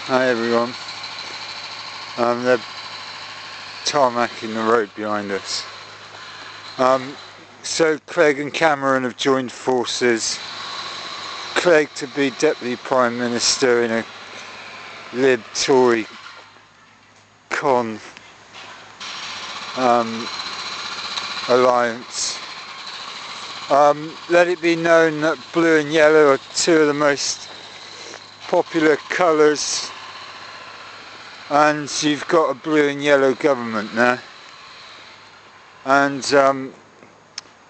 Hi everyone. They're tarmacking the road behind us. So Clegg and Cameron have joined forces. Clegg to be Deputy Prime Minister in a lib-lab-con alliance. Let it be known that blue and yellow are two of the most popular colours, and you've got a blue and yellow government now, and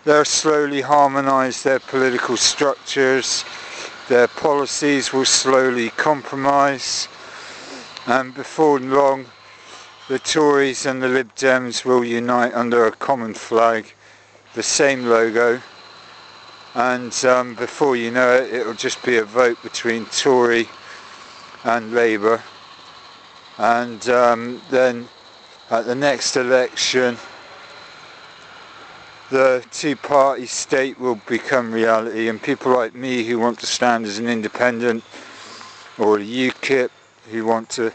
they'll slowly harmonise their political structures. Their policies will slowly compromise, and before long the Tories and the Lib Dems will unite under a common flag, the same logo, and before you know it, it'll just be a vote between Tory and Labour, and then at the next election the two-party state will become reality, and people like me who want to stand as an independent, or a UKIP who want to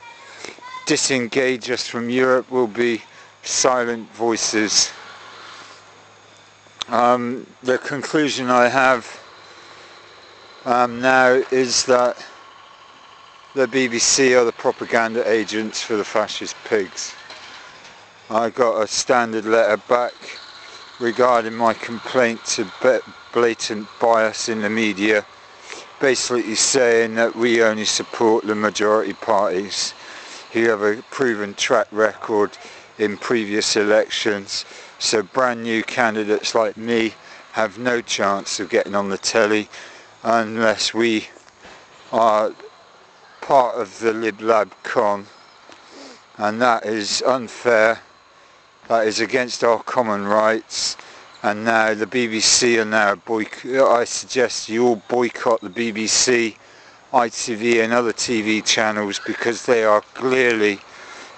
disengage us from Europe, will be silent voices. The conclusion I have now is that the BBC are the propaganda agents for the fascist pigs. I got a standard letter back regarding my complaint to blatant bias in the media, basically saying that we only support the majority parties who have a proven track record in previous elections, so brand new candidates like me have no chance of getting on the telly unless we are part of the lib-lab-con, and that is unfair. That is against our common rights, and now the BBC are now I suggest you all boycott the BBC, ITV and other TV channels, because they are clearly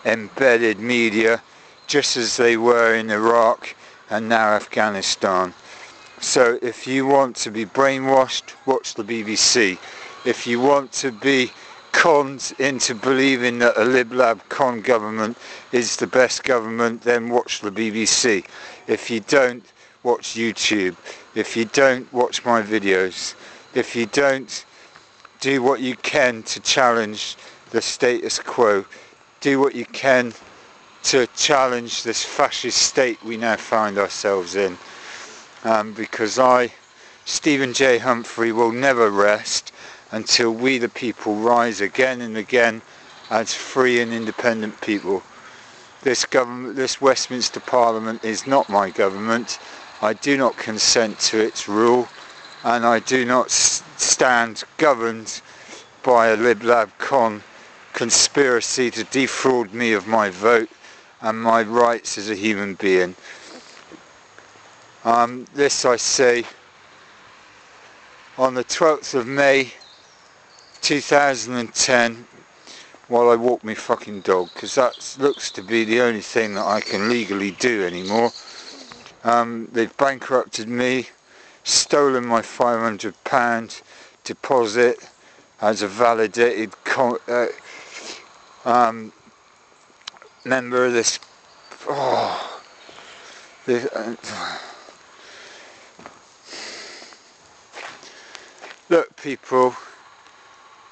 embedded media, just as they were in Iraq and now Afghanistan. So if you want to be brainwashed, watch the BBC. If you want to be conned into believing that a lib-lab-con government is the best government, then watch the BBC. If you don't, watch YouTube. If you don't, watch my videos. If you don't, do what you can to challenge the status quo. Do what you can to challenge this fascist state we now find ourselves in. Because I, Stephen J. Humphrey, will never rest until we the people rise again and again as free and independent people. This government, this Westminster Parliament, is not my government. I do not consent to its rule, and I do not stand governed by a lib-lab-con conspiracy to defraud me of my vote and my rights as a human being. This I say on the 12th of May 2010 while I walk my fucking dog, because that looks to be the only thing that I can legally do anymore. They've bankrupted me, stolen my £500 deposit as a validated member of this. Look, people,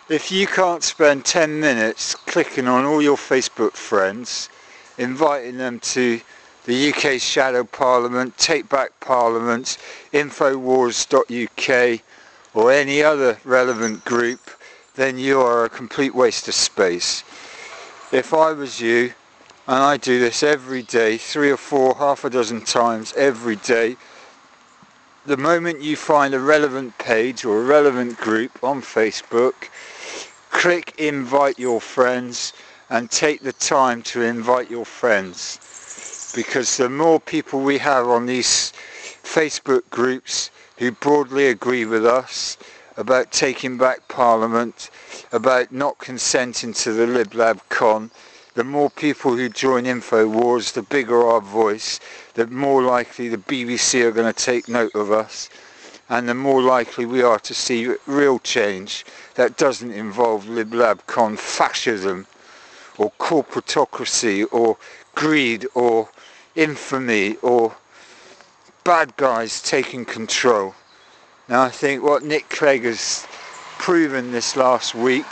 if you can't spend 10 minutes clicking on all your Facebook friends, inviting them to the UK Shadow Parliament, Take Back Parliament, Infowars.uk, or any other relevant group, then you are a complete waste of space. If I was you, and I do this every day, 3 or 4, half a dozen times every day, the moment you find a relevant page or a relevant group on Facebook, click invite your friends and take the time to invite your friends, because the more people we have on these Facebook groups who broadly agree with us about taking back Parliament, about not consenting to the lib-lab-con, the more people who join Infowars, the bigger our voice, the more likely the BBC are going to take note of us, and the more likely we are to see real change that doesn't involve lib-lab-con fascism or corporatocracy or greed or infamy or bad guys taking control. Now I think what Nick Clegg has proven this last week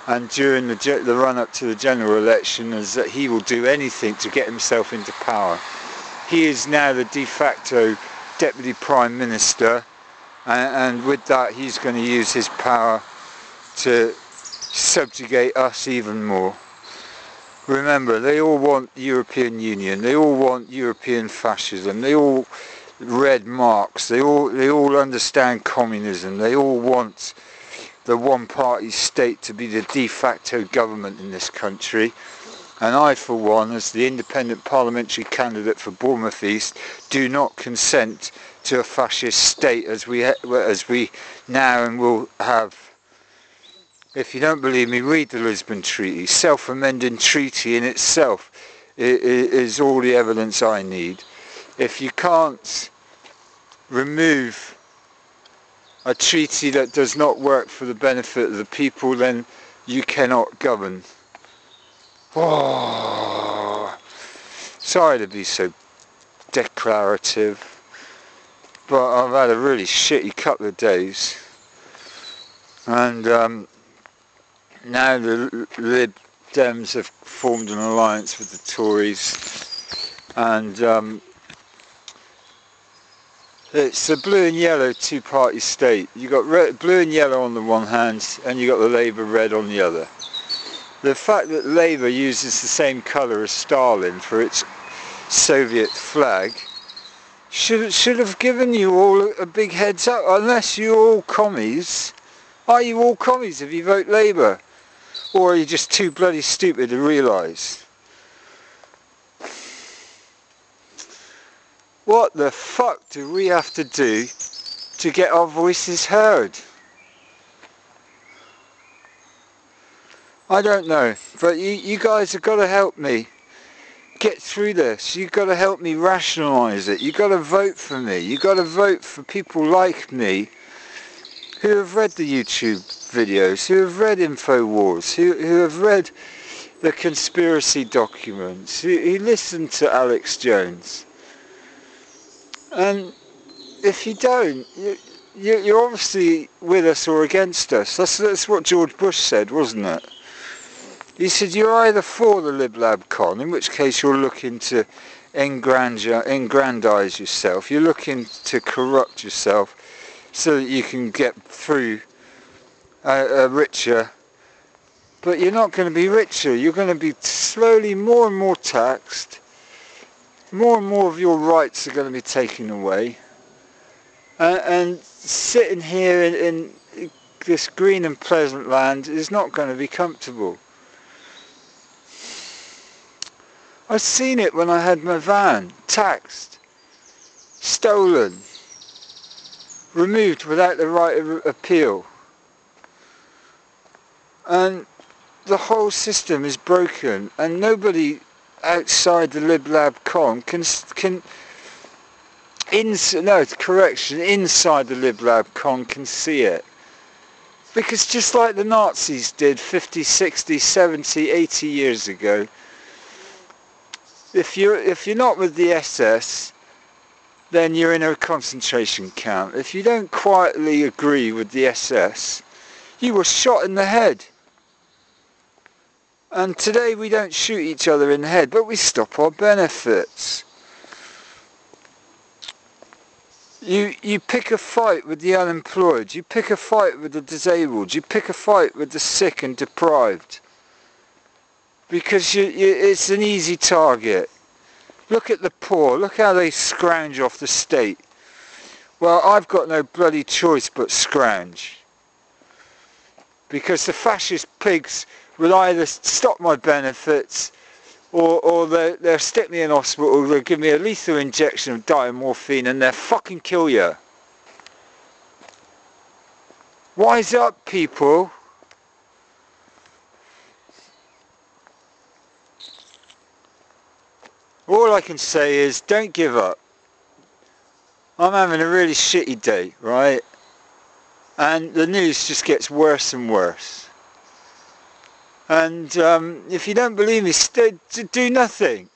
and during the run-up to the general election is that he will do anything to get himself into power. He is now the de facto Deputy Prime Minister, and with that he's going to use his power to subjugate us even more. Remember, they all want European Union, they all want European fascism, they all read Marx, they all understand communism, they all want the one-party state to be the de facto government in this country. And I, for one, as the independent parliamentary candidate for Bournemouth East, do not consent to a fascist state as we now and will have. If you don't believe me, read the Lisbon Treaty. Self-amending treaty in itself is all the evidence I need. If you can't remove a treaty that does not work for the benefit of the people, then you cannot govern. Oh, sorry to be so declarative, but I've had a really shitty couple of days, and now the Lib Dems have formed an alliance with the Tories, and it's a blue and yellow two-party state. You got blue and yellow on the one hand, and you got the Labour red on the other. The fact that Labour uses the same colour as Stalin for its Soviet flag should have given you all a big heads up. Unless you're all commies, are you all commies if you vote Labour, or are you just too bloody stupid to realise? What the fuck do we have to do to get our voices heard? I don't know, but you guys have got to help me get through this. You've got to help me rationalise it. You've got to vote for me. You've got to vote for people like me who have read the YouTube videos, who have read InfoWars, who have read the conspiracy documents, who listen to Alex Jones. And if you don't, you're obviously with us or against us. That's what George Bush said, wasn't it? He said you're either for the lib-lab-con, in which case you're looking to aggrandise yourself, you're looking to corrupt yourself so that you can get through richer, but you're not going to be richer, you're going to be slowly more and more taxed, more and more of your rights are going to be taken away, and sitting here in this green and pleasant land is not going to be comfortable. I've seen it when I had my van taxed, stolen, removed without the right of appeal, and the whole system is broken, and nobody outside the lib-lab-con inside the lib-lab-con can see it. Because just like the Nazis did 50, 60, 70, 80 years ago, if you're not with the SS, then you're in a concentration camp. If you don't quietly agree with the SS, you were shot in the head. And today we don't shoot each other in the head, but we stop our benefits. You pick a fight with the unemployed, you pick a fight with the disabled, you pick a fight with the sick and deprived. Because it's an easy target. Look at the poor, look how they scrounge off the state. Well, I've got no bloody choice but scrounge. Because the fascist pigs will either stop my benefits, or they'll stick me in hospital, they'll give me a lethal injection of diamorphine, and they'll fucking kill you. Wise up, people. All I can say is, don't give up. I'm having a really shitty day, right? and the news just gets worse and worse. And if you don't believe me, do nothing.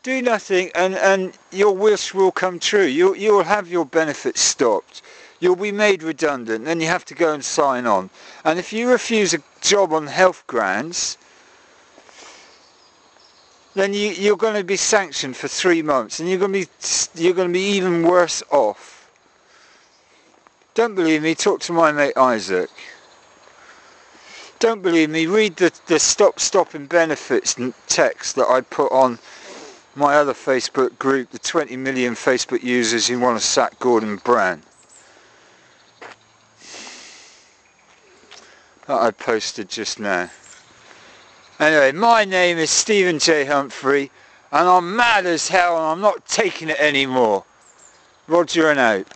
Do nothing, and your wish will come true. You'll have your benefits stopped. You'll be made redundant, then you have to go and sign on. And if you refuse a job on health grounds, then you're going to be sanctioned for 3 months, and you're going to be even worse off. Don't believe me? Talk to my mate Isaac. Don't believe me? Read the stopping benefits text that I put on my other Facebook group, the 20 million Facebook users who want to sack Gordon Brown. That I posted just now. Anyway, my name is Stephen J. Humphrey, and I'm mad as hell, and I'm not taking it anymore. Roger and out.